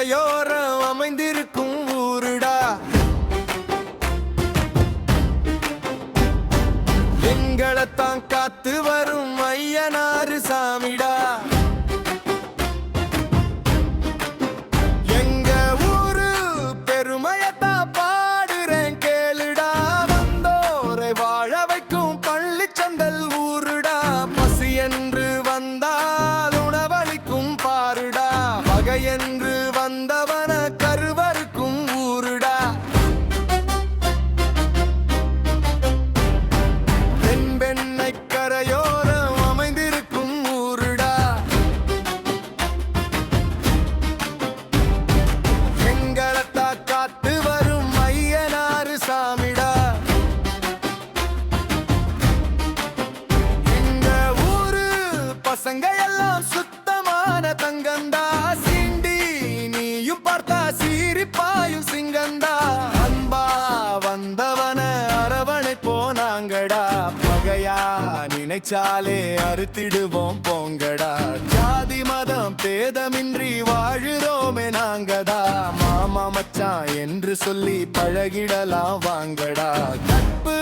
கரையோரம் அமைந்திருக்கும் ஊருடா. எங்களைத்தான் காத்து வரும் ஐயனாரு சாமிடா. எங்க ஊரு பெருமையத்தான் பாடுறேன் கேளுடா. வந்தோரை வாழ வைக்கும் பள்ளிச்சந்தல் ஊருடா. பசி என்று வந்தால் உணவளிக்கும் பாருடா. பகை என்று வந்தவன கருவறுக்கும் ஊருடா. தென்பெண்ணை கரையோரம் அமைந்திருக்கும் ஊருடா. எங்களத்தா காத்து வரும் ஐயனாரு சாமிடா. எங்க ஊரு பசங்க எல்லாம் சுத்தமான தங்கந்தா. சிண்டி நீயும் பார்த்தா சீரிப்பாயும் சிங்கந்தா. அன்பா வந்தவன அரவணை போனாங்கடா. பகையா நினைச்சாலே அறுத்திடுவோம் போங்கடா. ஜாதி மதம் பேதமின்றி வாழுறோமே நாங்கடா. மாமா மச்சான் என்று சொல்லி பழகிடலாம் வாங்கடா. நட்பு